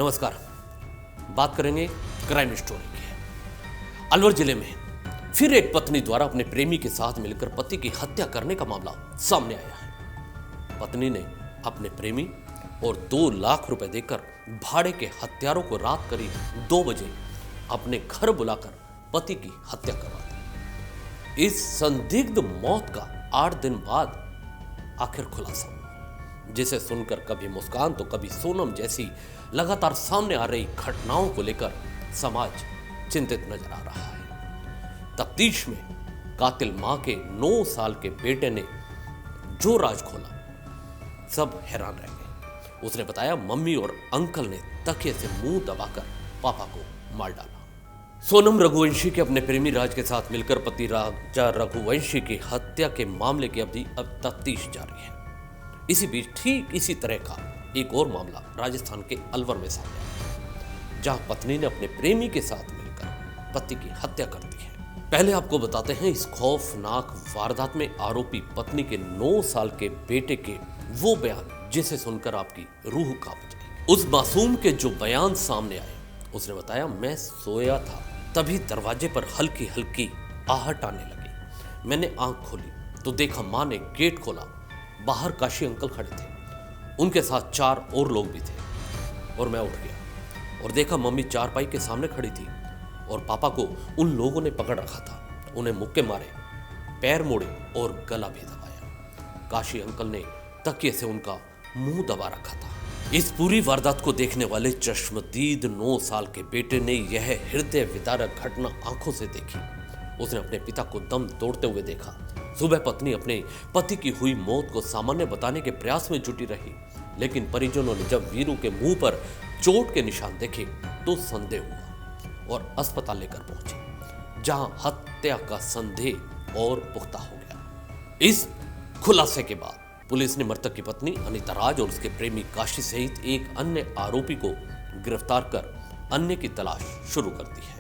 नमस्कार। बात करेंगे क्राइम स्टोरी की। अलवर जिले में फिर एक पत्नी द्वारा अपने प्रेमी के साथ मिलकर पति की हत्या करने का मामला सामने आया है। पत्नी ने अपने प्रेमी और 2 लाख रुपए देकर भाड़े के हत्यारों को रात करीब 2 बजे अपने घर बुलाकर पति की हत्या करवा दी। इस संदिग्ध मौत का 8 दिन बाद आखिर खुलासा हुआ, जिसे सुनकर कभी मुस्कान तो कभी सोनम जैसी लगातार सामने आ रही घटनाओं को लेकर समाज चिंतित नजर आ रहा है। तफ्तीश में कातिल मां के 9 साल के बेटे ने जो राज खोला, सब हैरान रह गए। उसने बताया मम्मी और अंकल ने तकिए से मुंह दबाकर पापा को मार डाला। सोनम रघुवंशी के अपने प्रेमी राज के साथ मिलकर पति राजा रघुवंशी की हत्या के मामले की अब तफ्तीश जारी है। इसी बीच ठीक इसी तरह का एक और मामला राजस्थान के अलवर में सामने आया, जहां पत्नी ने अपने प्रेमी के साथ मिलकर पति की हत्या कर दी है। पहले आपको बताते हैं इस खौफनाक वारदात में आरोपी पत्नी के 9 साल के बेटे के वो बयान जिसे सुनकर आपकी रूह कांप जाएगी। उस मासूम के जो बयान सामने आए, उसने बताया, मैं सोया था, तभी दरवाजे पर हल्की हल्की आहट आने लगी। मैंने आंख खोली तो देखा मां ने गेट खोला। बाहर काशी अंकल खड़े थे, उनके साथ 4 और लोग भी थे। और मैं उठ गया और देखा मम्मी चारपाई के सामने खड़ी थी और पापा को उन लोगों ने पकड़ रखा था। उन्हें मुक्के मारे, पैर मोड़े और गला भी दबाया। काशी अंकल ने तकिए से उनका मुंह दबा रखा था। इस पूरी वारदात को देखने वाले चश्मदीद 9 साल के बेटे ने यह हृदय विदारक घटना आंखों से देखी। उसने अपने पिता को दम तोड़ते हुए देखा। सुबह पत्नी अपने पति की हुई मौत को सामान्य बताने के प्रयास में जुटी रही, लेकिन परिजनों ने जब वीरू के मुंह पर चोट के निशान देखे तो संदेह हुआ और अस्पताल लेकर पहुंचे, जहां हत्या का संदेह और पुख्ता हो गया। इस खुलासे के बाद पुलिस ने मृतक की पत्नी अनीता राज और उसके प्रेमी काशी सहित एक अन्य आरोपी को गिरफ्तार कर अन्य की तलाश शुरू कर दी है।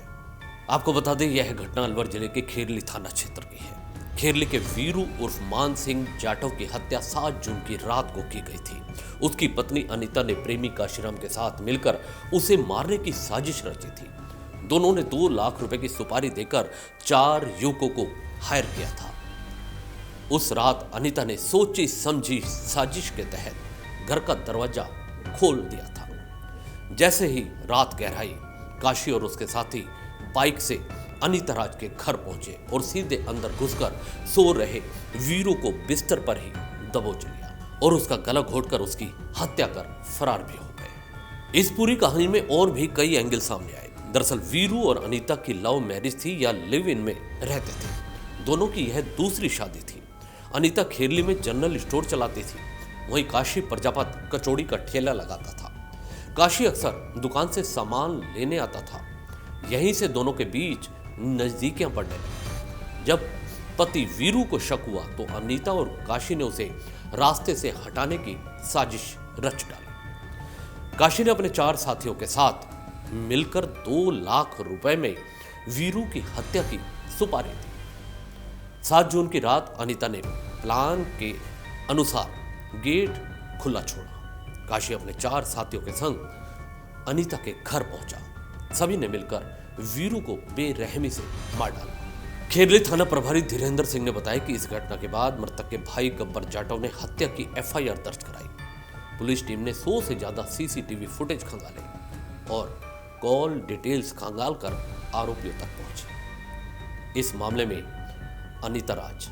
आपको बता दें, यह घटना अलवर जिले के खेरली थाना क्षेत्र की है। खेरली के वीरू उर्फ मान सिंह जाटव की हत्या 7 जून की रात को की गई थी। उसकी पत्नी अनीता ने प्रेमी काशीराम के साथ मिलकर उसे मारने की साजिश रची थी। दोनों ने 2 लाख रुपए की सुपारी देकर 4 युवकों को हायर किया था। उस रात अनीता ने सोची समझी साजिश के तहत घर का दरवाजा खोल दिया था। जैसे ही रात गहराई, काशी और उसके साथी बाइक से अनीता राज के घर पहुंचे और सीधे अंदर घुसकर सो रहे वीरू को बिस्तर पर ही दबोच लिया और उसका गला घोटकर उसकी हत्या कर फरार भी हो गए। इस पूरी कहानी में और भी कई एंगल सामने आए। दरअसल वीरू और अनीता की लव मैरिज थी या लिव इन में रहते थे। दोनों की यह दूसरी शादी थी। अनीता खेरली में जनरल स्टोर चलाती थी, वहीं काशी प्रजापत कचौड़ी का ठेला लगाता था। काशी अक्सर दुकान से सामान लेने आता था। यहीं से दोनों के बीच नजदीकियां पड़ने लगी। जब पति वीरू को शक हुआ तो अनीता और काशी ने उसे रास्ते से हटाने की साजिश रच डाली। काशी ने अपने 4 साथियों के साथ मिलकर 2 लाख रुपए में वीरू की हत्या की सुपारी दी। 7 जून की रात अनीता ने प्लान के अनुसार गेट खुला छोड़ा। काशी अपने 4 साथियों के संग अनीता के घर पहुंचा। सभी ने मिलकर वीरू को बेरहमी से मार डाला। खेरली थाना प्रभारी धीरेंद्र सिंह ने बताया कि इस घटना के बाद मृतक के भाई गब्बर जाटव ने हत्या की FIR दर्ज कराई। पुलिस टीम ने 100 से ज्यादा CCTV फुटेज खंगाले और कॉल डिटेल्स खंगाल कर आरोपियों तक पहुंचे। इस मामले में अनीता राज,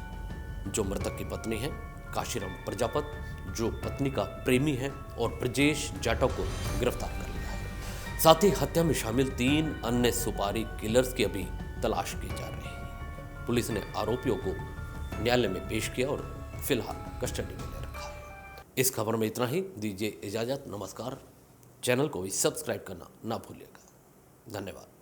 जो मृतक की पत्नी है, काशीराम प्रजापत, जो पत्नी का प्रेमी है, और ब्रजेश जाटव को गिरफ्तार कर लिया है। साथ ही हत्या में शामिल 3 अन्य सुपारी किलर्स की अभी तलाश की जा रही है। पुलिस ने आरोपियों को न्यायालय में पेश किया और फिलहाल कस्टडी में ले रखा है। इस खबर में इतना ही। दीजिए इजाजत। नमस्कार। चैनल को भी सब्सक्राइब करना ना भूलिएगा। धन्यवाद।